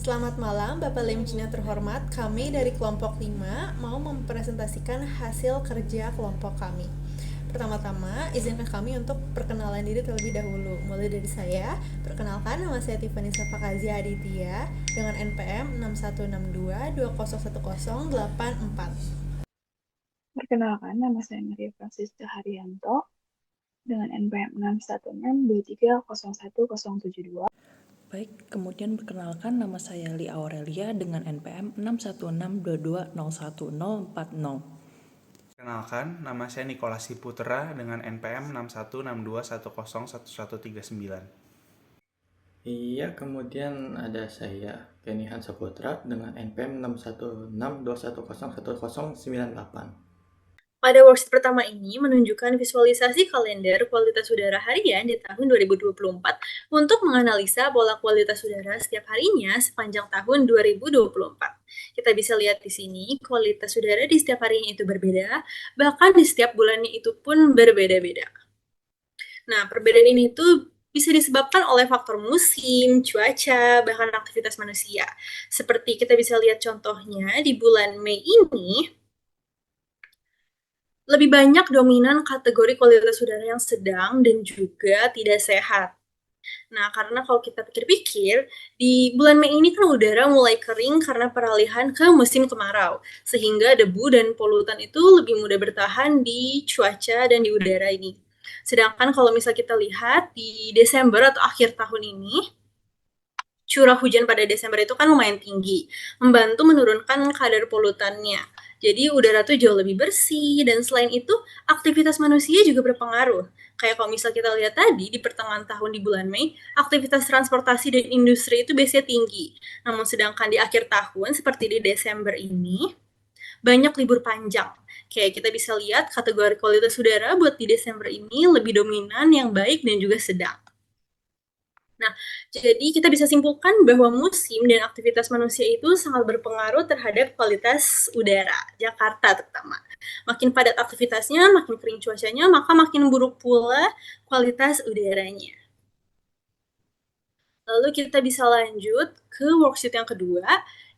Selamat malam, Bapak Limjina terhormat. Kami dari kelompok 5 mau mempresentasikan hasil kerja kelompok kami. Pertama-tama, izinkan kami untuk perkenalan diri terlebih dahulu. Mulai dari saya, perkenalkan nama saya Tiffany Safakazia Aditya dengan NPM 6162201084. Perkenalkan, nama saya Maria Francisca Haryanto dengan NPM 61623010072. Baik, kemudian perkenalkan nama saya Lia Aurelia dengan NPM 61622011040. Perkenalkan, nama saya Nicholas Siputra dengan NPM 6162101139. Iya, kemudian ada saya, Kenny Hansaputra dengan NPM 61621011098. Pada worksheet pertama ini menunjukkan visualisasi kalender kualitas udara harian di tahun 2024 untuk menganalisa pola kualitas udara setiap harinya sepanjang tahun 2024. Kita bisa lihat di sini kualitas udara di setiap harinya itu berbeda, bahkan di setiap bulannya itu pun berbeda-beda. Nah, perbedaan ini tuh bisa disebabkan oleh faktor musim, cuaca, bahkan aktivitas manusia. Seperti kita bisa lihat contohnya di bulan Mei ini, lebih banyak dominan kategori kualitas udara yang sedang dan juga tidak sehat. Nah, karena kalau kita pikir-pikir, di bulan Mei ini kan udara mulai kering karena peralihan ke musim kemarau, sehingga debu dan polutan itu lebih mudah bertahan di cuaca dan di udara ini. Sedangkan kalau misal kita lihat di Desember atau akhir tahun ini, curah hujan pada Desember itu kan lumayan tinggi, membantu menurunkan kadar polutannya. Jadi udara tuh jauh lebih bersih, dan selain itu aktivitas manusia juga berpengaruh. Kayak kalau misal kita lihat tadi di pertengahan tahun di bulan Mei, aktivitas transportasi dan industri itu biasanya tinggi. Namun sedangkan di akhir tahun seperti di Desember ini, banyak libur panjang. Kayak kita bisa lihat kategori kualitas udara buat di Desember ini lebih dominan yang baik dan juga sedang. Nah, jadi kita bisa simpulkan bahwa musim dan aktivitas manusia itu sangat berpengaruh terhadap kualitas udara Jakarta terutama. Makin padat aktivitasnya, makin kering cuacanya, maka makin buruk pula kualitas udaranya. Lalu kita bisa lanjut ke worksheet yang kedua.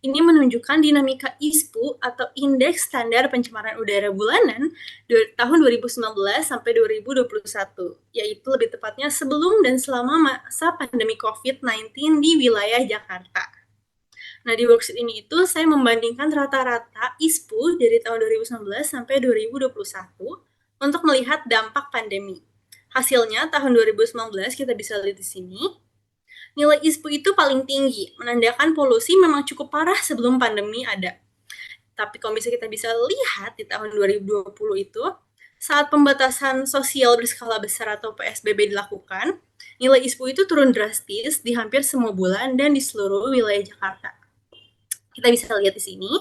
Ini menunjukkan dinamika ISPU atau Indeks Standar Pencemaran Udara Bulanan tahun 2019 sampai 2021, yaitu lebih tepatnya sebelum dan selama masa pandemi COVID-19 di wilayah Jakarta. Nah, di worksheet ini itu saya membandingkan rata-rata ISPU dari tahun 2019 sampai 2021 untuk melihat dampak pandemi. Hasilnya tahun 2019 kita bisa lihat di sini, nilai ISPU itu paling tinggi, menandakan polusi memang cukup parah sebelum pandemi ada. Tapi kalau misalnya kita bisa lihat di tahun 2020 itu, saat pembatasan sosial berskala besar atau PSBB dilakukan, nilai ISPU itu turun drastis di hampir semua bulan dan di seluruh wilayah Jakarta. Kita bisa lihat di sini,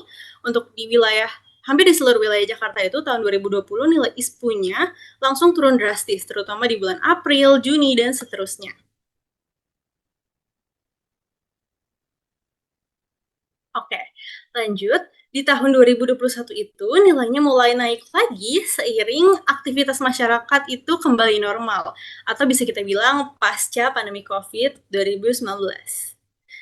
untuk di wilayah hampir di seluruh wilayah Jakarta itu tahun 2020 nilai ISPU-nya langsung turun drastis, terutama di bulan April, Juni, dan seterusnya. Oke, lanjut. Di tahun 2021 itu nilainya mulai naik lagi seiring aktivitas masyarakat itu kembali normal, atau bisa kita bilang pasca pandemi COVID 2019.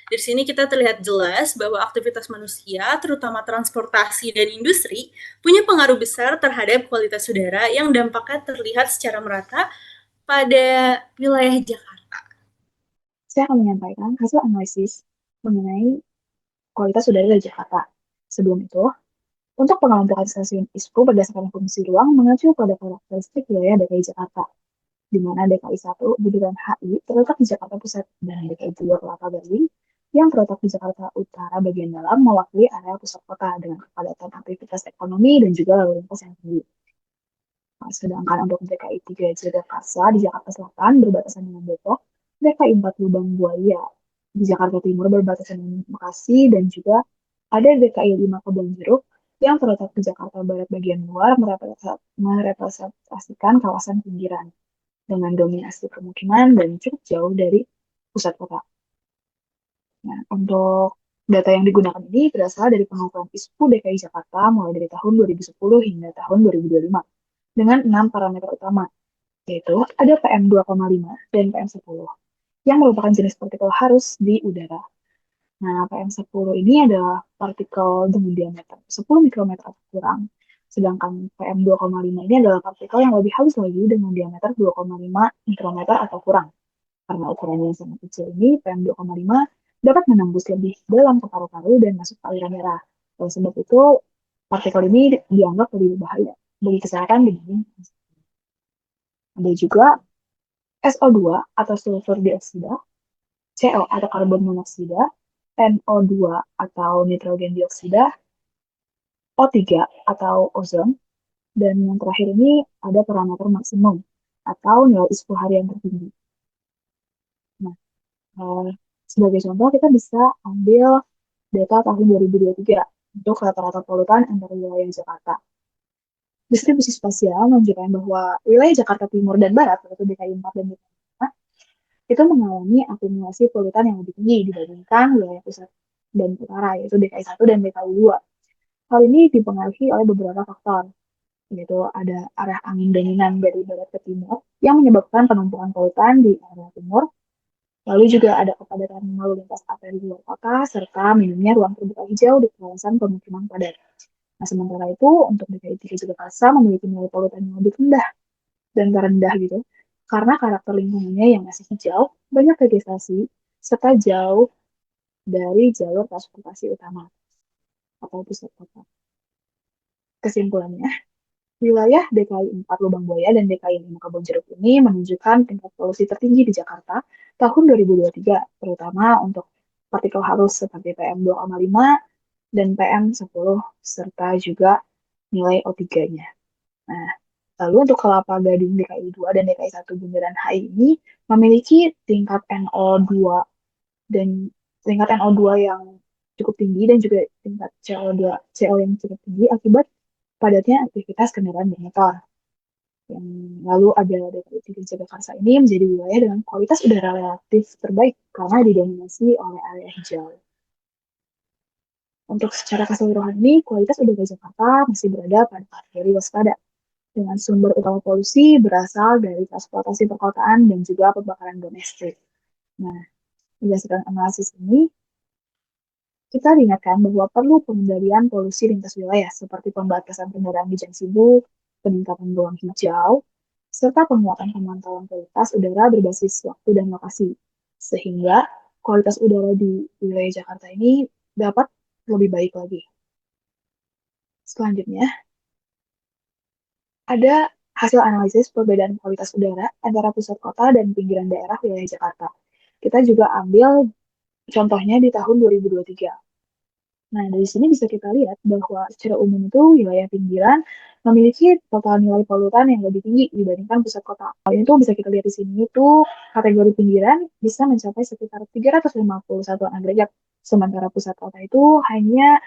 Dari sini kita terlihat jelas bahwa aktivitas manusia, terutama transportasi dan industri, punya pengaruh besar terhadap kualitas udara yang dampaknya terlihat secara merata pada wilayah Jakarta. Saya akan menyampaikan hasil analisis mengenai kualitas udara di Jakarta. Sebelum itu, untuk pengelompokan stasiun ISPU berdasarkan fungsi ruang mengacu pada karakteristik wilayah DKI Jakarta, di mana DKI 1 Bundaran HI terletak di Jakarta Pusat dan DKI 2 Kelapa Gading yang terletak di Jakarta Utara bagian dalam mewakili area pusat kota dengan kepadatan aktivitas ekonomi dan juga lalu lintas yang tinggi. Nah, sedangkan untuk DKI 3 Jagakarsa di Jakarta Selatan berbatasan dengan Depok, DKI 4 Lubang Buaya di Jakarta Timur berbatasan dengan Bekasi, dan juga ada DKI 5 Kebonjeruk yang terletak di Jakarta Barat bagian luar merepresentasikan kawasan pinggiran dengan dominasi permukiman dan cukup jauh dari pusat kota. Nah, untuk data yang digunakan ini berasal dari pengukuran ISPU DKI Jakarta mulai dari tahun 2010 hingga tahun 2025 dengan 6 parameter utama, yaitu ada PM2,5 dan PM10 yang merupakan jenis partikel halus di udara. Nah, PM10 ini adalah partikel dengan diameter 10 mikrometer atau kurang. Sedangkan PM2,5 ini adalah partikel yang lebih halus lagi dengan diameter 2,5 mikrometer atau kurang. Karena ukurannya yang sangat kecil ini, PM2,5 dapat menembus lebih dalam ke paru-paru dan masuk ke aliran darah. Oleh sebab itu, partikel ini dianggap lebih berbahaya bagi kesehatan dibanding ada juga SO2 atau sulfur dioksida, CO atau karbon monoksida, NO2 atau nitrogen dioksida, O3 atau ozon, dan yang terakhir ini ada parameter maksimum atau nilai ISPO harian tertinggi. Nah, sebagai contoh kita bisa ambil data tahun 2023 untuk rata-rata polutan antar wilayah Jakarta. Distribusi spasial menunjukkan bahwa wilayah Jakarta Timur dan Barat, yaitu DKI 4 dan DKI 5, itu mengalami akumulasi polutan yang lebih tinggi dibandingkan wilayah pusat dan utara, yaitu DKI 1 dan DKI 2. Hal ini dipengaruhi oleh beberapa faktor, yaitu ada arah angin dominan dari barat ke timur yang menyebabkan penumpukan polutan di area timur. Lalu juga ada kepadatan lalu lintas arteri di luar kota, serta minimnya ruang terbuka hijau di kawasan pemukiman padat. Nah, sementara itu, untuk DKI 3 Jakarta memiliki nilai polutan yang lebih rendah dan terendah gitu, karena karakter lingkungannya yang masih hijau, banyak vegetasi, serta jauh dari jalur transportasi utama atau pusat kota. Kesimpulannya, wilayah DKI 4 Lubang Buaya dan DKI 5 Kebonjeruk ini menunjukkan tingkat polusi tertinggi di Jakarta tahun 2023, terutama untuk partikel halus seperti PM2,5 dan PM10, serta juga nilai O3-nya. Nah, lalu untuk Kelapa Gading DKI 2 dan DKI 1 Bundaran HI ini memiliki tingkat NO2 dan tingkat NO2 yang cukup tinggi dan juga tingkat CO yang cukup tinggi akibat padatnya aktivitas kendaraan bermotor. Yang lalu ada DKI 3 Jakarta ini menjadi wilayah dengan kualitas udara relatif terbaik karena didominasi oleh area hijau. Untuk secara keseluruhan ini, kualitas udara Jakarta masih berada pada kategori waspada, dengan sumber utama polusi berasal dari transportasi perkotaan dan juga pembakaran domestik. Nah, berdasarkan analisis ini, kita diingatkan bahwa perlu pengendalian polusi lintas wilayah, seperti pembatasan kendaraan di jam sibuk, peningkatan ruang hijau, serta penguatan pemantauan kualitas udara berbasis waktu dan lokasi, sehingga kualitas udara di wilayah Jakarta ini dapat lebih baik lagi. Selanjutnya, ada hasil analisis perbedaan kualitas udara antara pusat kota dan pinggiran daerah wilayah Jakarta. Kita juga ambil contohnya di tahun 2023. Nah, dari sini bisa kita lihat bahwa secara umum itu wilayah pinggiran memiliki total nilai polutan yang lebih tinggi dibandingkan pusat kota. Hal itu bisa kita lihat di sini itu kategori pinggiran bisa mencapai sekitar 350 satuan agregat, sementara pusat kota itu hanya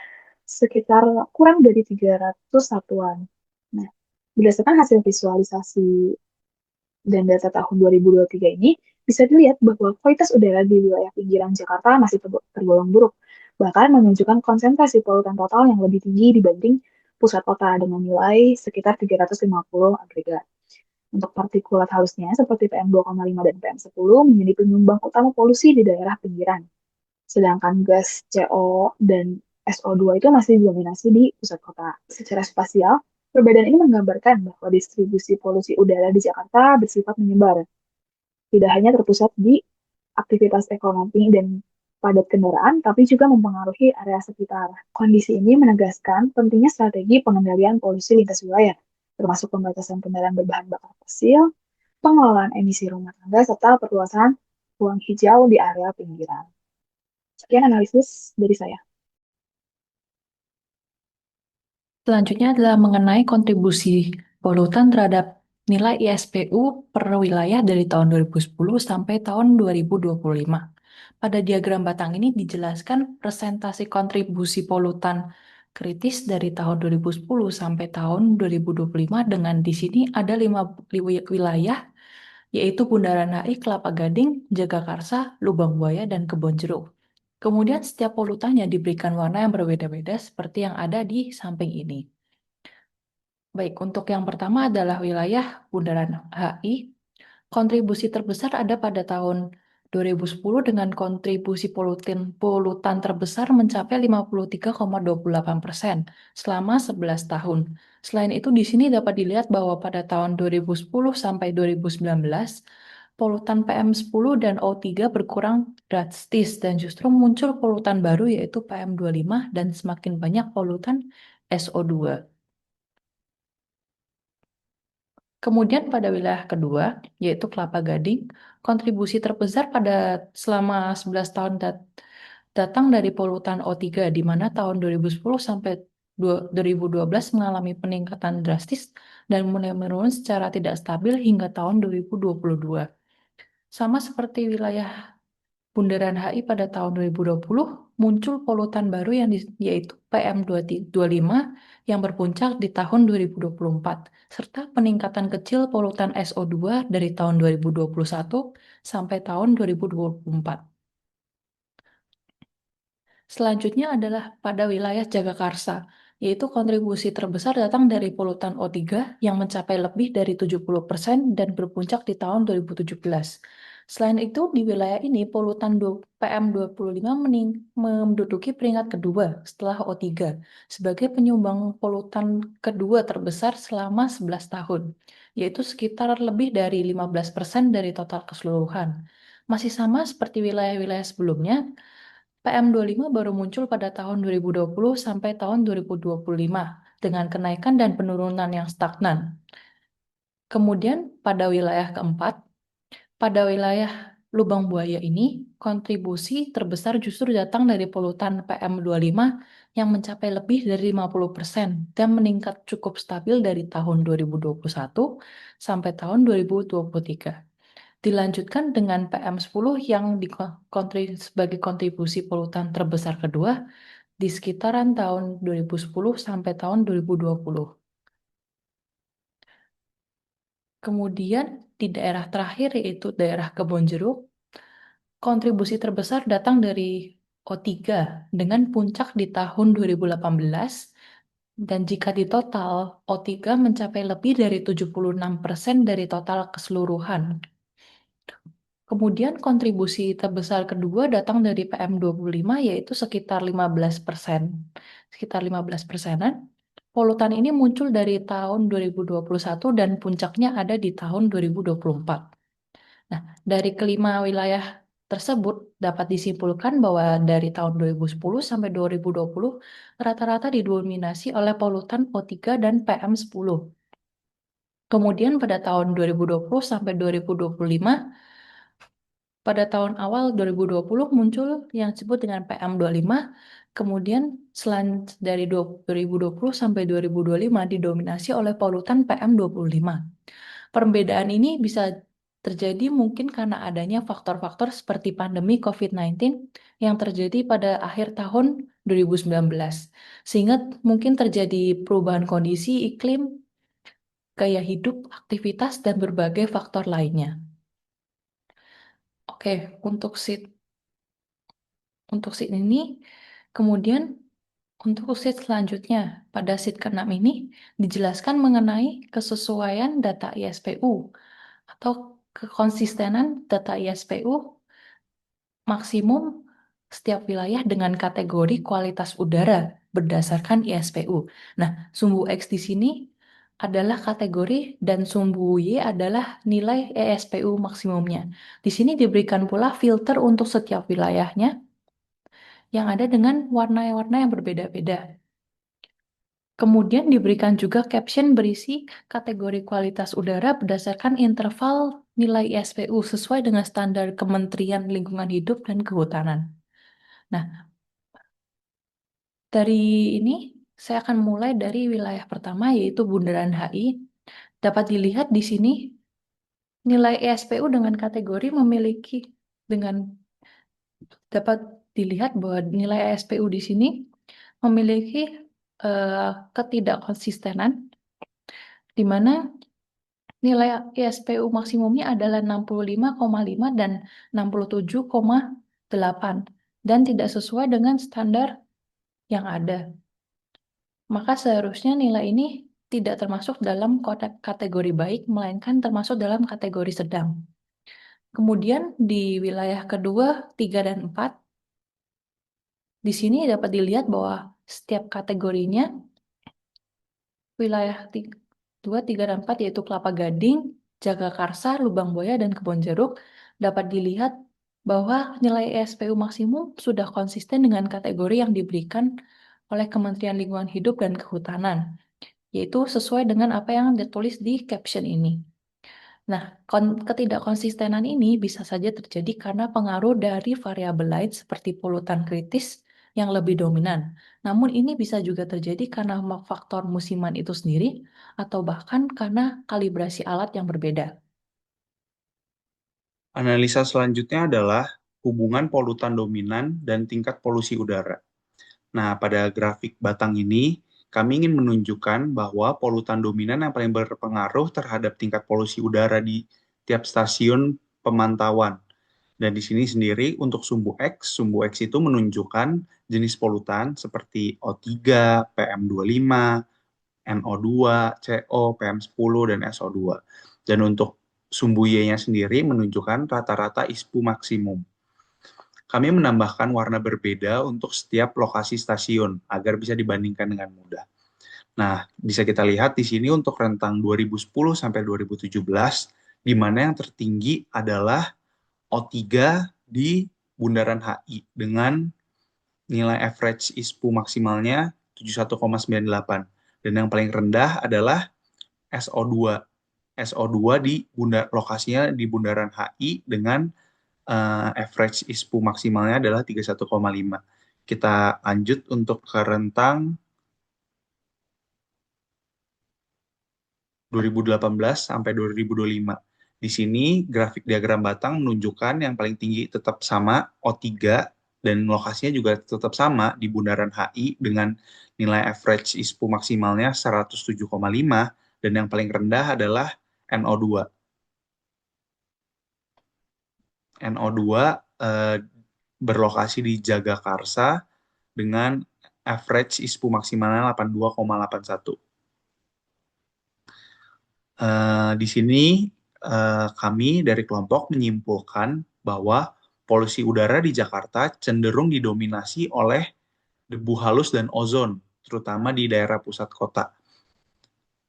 sekitar kurang dari 300 satuan. Nah, berdasarkan hasil visualisasi dan data tahun 2023 ini, bisa dilihat bahwa kualitas udara di wilayah pinggiran Jakarta masih tergolong buruk, bahkan menunjukkan konsentrasi polutan total yang lebih tinggi dibanding pusat kota dengan nilai sekitar 350 agregat. Untuk partikulat halusnya seperti PM2,5 dan PM10 menjadi penyumbang utama polusi di daerah pinggiran. Sedangkan gas CO dan SO2 itu masih didominasi di pusat kota. Secara spasial, perbedaan ini menggambarkan bahwa distribusi polusi udara di Jakarta bersifat menyebar, tidak hanya terpusat di aktivitas ekonomi dan padat kendaraan, tapi juga mempengaruhi area sekitar. Kondisi ini menegaskan pentingnya strategi pengendalian polusi lintas wilayah, termasuk pembatasan kendaraan berbahan bakar fosil, pengelolaan emisi rumah tangga, serta perluasan ruang hijau di area pinggiran. Sekian analisis dari saya. Selanjutnya adalah mengenai kontribusi polutan terhadap nilai ISPU per wilayah dari tahun 2010 sampai tahun 2025. Pada diagram batang ini dijelaskan presentasi kontribusi polutan kritis dari tahun 2010 sampai tahun 2025 dengan di sini ada 5 wilayah, yaitu Bundaran HI, Kelapa Gading, Jagakarsa, Lubang Buaya, dan Kebonjeruk. Kemudian setiap polutannya diberikan warna yang berbeda-beda seperti yang ada di samping ini. Baik, untuk yang pertama adalah wilayah Bundaran HI. Kontribusi terbesar ada pada tahun 2010 dengan kontribusi polutan terbesar mencapai 53,28% selama 11 tahun. Selain itu, di sini dapat dilihat bahwa pada tahun 2010 sampai 2019, polutan PM10 dan O3 berkurang drastis dan justru muncul polutan baru yaitu PM25 dan semakin banyak polutan SO2. Kemudian pada wilayah kedua, yaitu Kelapa Gading, kontribusi terbesar pada selama 11 tahun datang dari polutan O3, di mana tahun 2010 sampai 2012 mengalami peningkatan drastis dan mulai menurun secara tidak stabil hingga tahun 2022. Sama seperti wilayah Bundaran HI pada tahun 2020, muncul polutan baru yaitu PM2,5 yang berpuncak di tahun 2024, serta peningkatan kecil polutan SO2 dari tahun 2021 sampai tahun 2024. Selanjutnya adalah pada wilayah Jagakarsa, yaitu kontribusi terbesar datang dari polutan O3 yang mencapai lebih dari 70% dan berpuncak di tahun 2017. Selain itu, di wilayah ini polutan PM25 menduduki peringkat kedua setelah O3 sebagai penyumbang polutan kedua terbesar selama 11 tahun, yaitu sekitar lebih dari 15% dari total keseluruhan. Masih sama seperti wilayah-wilayah sebelumnya, PM25 baru muncul pada tahun 2020 sampai tahun 2025 dengan kenaikan dan penurunan yang stagnan. Kemudian pada wilayah keempat, pada wilayah Lubang Buaya ini, kontribusi terbesar justru datang dari polutan PM25 yang mencapai lebih dari 50% dan meningkat cukup stabil dari tahun 2021 sampai tahun 2023. Dilanjutkan dengan PM10 yang sebagai kontribusi polutan terbesar kedua di sekitaran tahun 2010 sampai tahun 2020. Kemudian di daerah terakhir yaitu daerah Kebonjeruk, kontribusi terbesar datang dari O3 dengan puncak di tahun 2018 dan jika di total O3 mencapai lebih dari 76% dari total keseluruhan. Kemudian kontribusi terbesar kedua datang dari PM25 yaitu sekitar 15%. Sekitar 15%-an. Polutan ini muncul dari tahun 2021 dan puncaknya ada di tahun 2024. Nah, dari kelima wilayah tersebut dapat disimpulkan bahwa dari tahun 2010 sampai 2020 rata-rata didominasi oleh polutan O3 dan PM10. Kemudian pada tahun 2020 sampai 2025 pada tahun awal 2020 muncul yang disebut dengan PM25, kemudian dari 2020 sampai 2025 didominasi oleh polutan PM25. Perbedaan ini bisa terjadi mungkin karena adanya faktor-faktor seperti pandemi COVID-19 yang terjadi pada akhir tahun 2019, sehingga mungkin terjadi perubahan kondisi iklim, gaya hidup, aktivitas, dan berbagai faktor lainnya. Oke, untuk sheet ini, kemudian untuk sheet selanjutnya, pada sheet ke-6 ini dijelaskan mengenai kesesuaian data ISPU atau kekonsistenan data ISPU maksimum setiap wilayah dengan kategori kualitas udara berdasarkan ISPU. Nah, sumbu X di sini adalah kategori dan sumbu Y adalah nilai ESPU maksimumnya. Di sini diberikan pula filter untuk setiap wilayahnya yang ada dengan warna-warna yang berbeda-beda. Kemudian diberikan juga caption berisi kategori kualitas udara berdasarkan interval nilai ISPU sesuai dengan standar Kementerian Lingkungan Hidup dan Kehutanan. Nah, dari ini saya akan mulai dari wilayah pertama yaitu Bundaran HI. Dapat dilihat di sini nilai ISPU dengan kategori dapat dilihat bahwa nilai ISPU di sini memiliki ketidakkonsistenan di mana nilai ISPU maksimumnya adalah 65,5 dan 67,8 dan tidak sesuai dengan standar yang ada. Maka seharusnya nilai ini tidak termasuk dalam kategori baik, melainkan termasuk dalam kategori sedang. Kemudian di wilayah kedua, 3 dan 4, di sini dapat dilihat bahwa setiap kategorinya wilayah 2, 3, dan 4 yaitu Kelapa Gading, Jagakarsa, Lubang Buaya, dan Kebon Jeruk dapat dilihat bahwa nilai ESPU maksimum sudah konsisten dengan kategori yang diberikan oleh Kementerian Lingkungan Hidup dan Kehutanan, yaitu sesuai dengan apa yang ditulis di caption ini. Nah, ketidakkonsistenan ini bisa saja terjadi karena pengaruh dari variabel lain seperti polutan kritis yang lebih dominan. Namun ini bisa juga terjadi karena faktor musiman itu sendiri atau bahkan karena kalibrasi alat yang berbeda. Analisa selanjutnya adalah hubungan polutan dominan dan tingkat polusi udara. Nah, pada grafik batang ini, kami ingin menunjukkan bahwa polutan dominan yang paling berpengaruh terhadap tingkat polusi udara di tiap stasiun pemantauan. Dan di sini sendiri untuk sumbu X itu menunjukkan jenis polutan seperti O3, PM25, NO2, CO, PM10, dan SO2. Dan untuk sumbu Y-nya sendiri menunjukkan rata-rata ISPU maksimum. Kami menambahkan warna berbeda untuk setiap lokasi stasiun agar bisa dibandingkan dengan mudah. Nah, bisa kita lihat di sini untuk rentang 2010 sampai 2017, di mana yang tertinggi adalah O3 di Bundaran HI dengan nilai average ISPU maksimalnya 71,98. Dan yang paling rendah adalah SO2. SO2 di lokasinya di Bundaran HI dengan average ISPU maksimalnya adalah 31,5. Kita lanjut untuk ke rentang 2018 sampai 2025. Di sini grafik diagram batang menunjukkan yang paling tinggi tetap sama O3 dan lokasinya juga tetap sama di Bundaran HI dengan nilai average ISPU maksimalnya 107,5 dan yang paling rendah adalah NO2. NO2 berlokasi di Jagakarsa dengan average ISPU maksimalnya 82,81. Di sini kami dari kelompok menyimpulkan bahwa polusi udara di Jakarta cenderung didominasi oleh debu halus dan ozon, terutama di daerah pusat kota,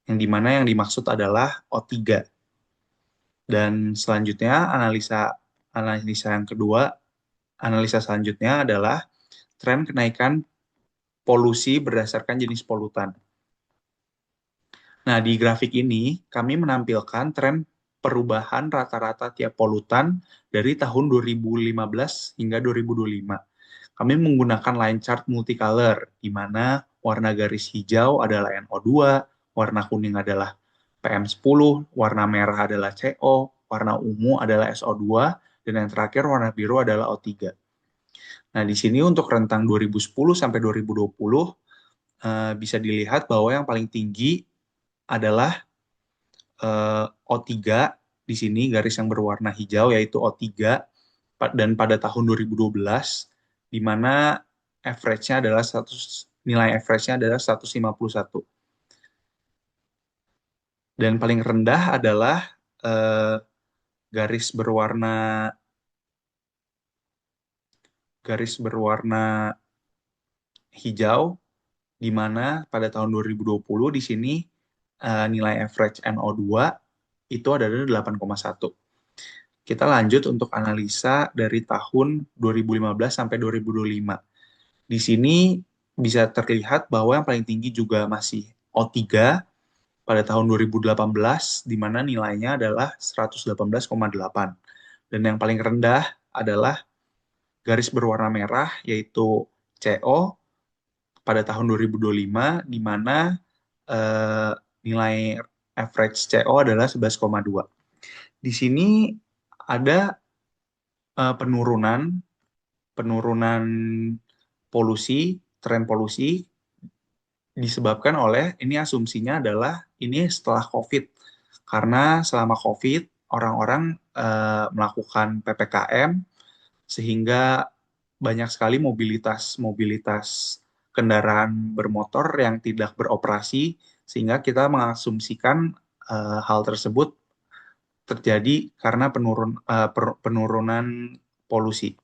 yang dimana yang dimaksud adalah O3. Dan selanjutnya analisa yang kedua, analisa selanjutnya adalah tren kenaikan polusi berdasarkan jenis polutan. Nah, di grafik ini kami menampilkan tren perubahan rata-rata tiap polutan dari tahun 2015 hingga 2025. Kami menggunakan line chart multicolor, di mana warna garis hijau adalah NO2, warna kuning adalah PM10, warna merah adalah CO, warna ungu adalah SO2, dan yang terakhir warna biru adalah O3. Nah, di sini untuk rentang 2010 sampai 2020, bisa dilihat bahwa yang paling tinggi adalah O3 di sini garis yang berwarna hijau yaitu O3 dan pada tahun 2012 di mana nilai average-nya adalah 151. Dan paling rendah adalah garis berwarna hijau di mana pada tahun 2020 di sini nilai average NO2 itu adalah 8,1. Kita lanjut untuk analisa dari tahun 2015 sampai 2025. Di sini bisa terlihat bahwa yang paling tinggi juga masih O3 pada tahun 2018, di mana nilainya adalah 118,8. Dan yang paling rendah adalah garis berwarna merah, yaitu CO pada tahun 2025, di mana nilai average CO adalah 11,2. Di sini ada penurunan polusi, tren polusi disebabkan oleh, ini asumsinya adalah ini setelah COVID. Karena selama COVID, orang-orang melakukan PPKM, sehingga banyak sekali mobilitas kendaraan bermotor yang tidak beroperasi, sehingga kita mengasumsikan hal tersebut terjadi karena penurunan polusi.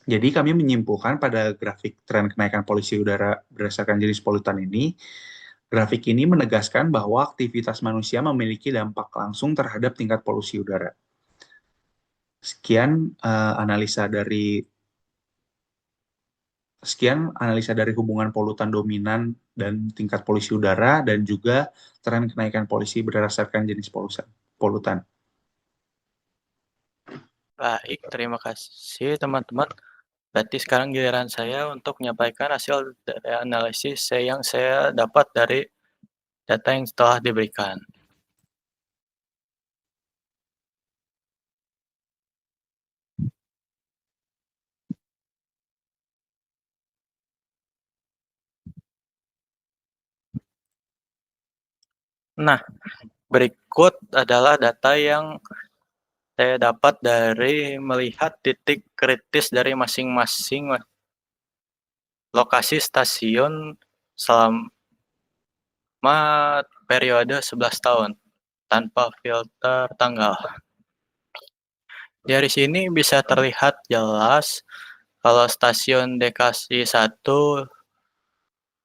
Jadi kami menyimpulkan pada grafik tren kenaikan polusi udara berdasarkan jenis polutan ini, grafik ini menegaskan bahwa aktivitas manusia memiliki dampak langsung terhadap tingkat polusi udara. Sekian analisa dari hubungan polutan dominan dan tingkat polusi udara dan juga tren kenaikan polusi berdasarkan jenis polutan. Baik, terima kasih teman-teman. Berarti sekarang giliran saya untuk menyampaikan hasil dari analisis yang saya dapat dari data yang telah diberikan. Nah, berikut adalah data yang saya dapat dari melihat titik kritis dari masing-masing lokasi stasiun selama periode 11 tahun tanpa filter tanggal. Dari sini bisa terlihat jelas kalau stasiun DKI 1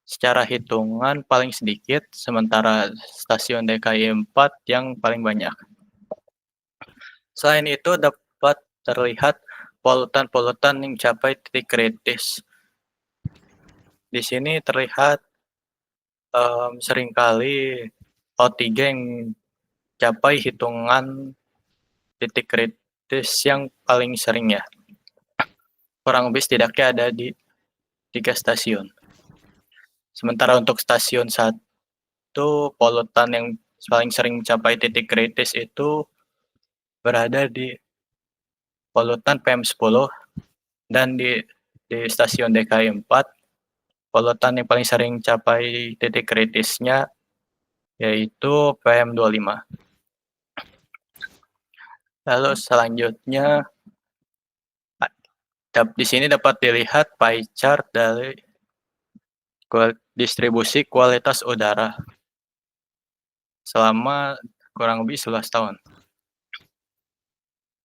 secara hitungan paling sedikit, sementara stasiun DKI 4 yang paling banyak. Selain itu dapat terlihat polutan-polutan yang mencapai titik kritis. Di sini terlihat seringkali O3 yang mencapai hitungan titik kritis yang paling sering ya. Kurang lebih setidaknya ada di 3 stasiun. Sementara untuk stasiun 1, polutan yang paling sering mencapai titik kritis itu berada di polutan PM10 dan di stasiun DKI 4 polutan yang paling sering mencapai titik kritisnya yaitu PM25. Lalu selanjutnya di sini dapat dilihat pie chart dari distribusi kualitas udara selama kurang lebih 11 tahun.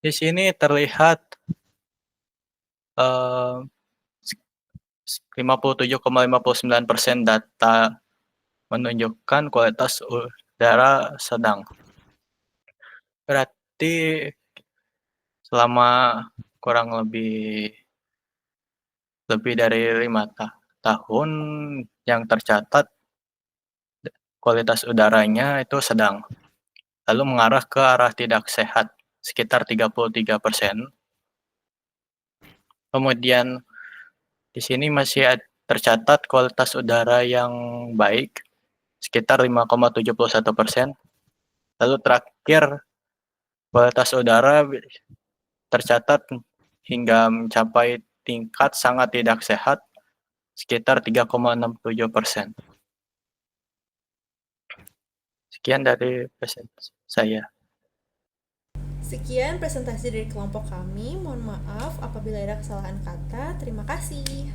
Di sini terlihat 57,59% data menunjukkan kualitas udara sedang. Berarti selama kurang lebih dari 5 tahun yang tercatat kualitas udaranya itu sedang, lalu mengarah ke arah tidak sehat sekitar 33%. Kemudian di sini masih tercatat kualitas udara yang baik sekitar 5,71%. Lalu terakhir kualitas udara tercatat hingga mencapai tingkat sangat tidak sehat sekitar 3,67%. Sekian dari presentasi saya. Sekian presentasi dari kelompok kami. Mohon maaf apabila ada kesalahan kata. Terima kasih.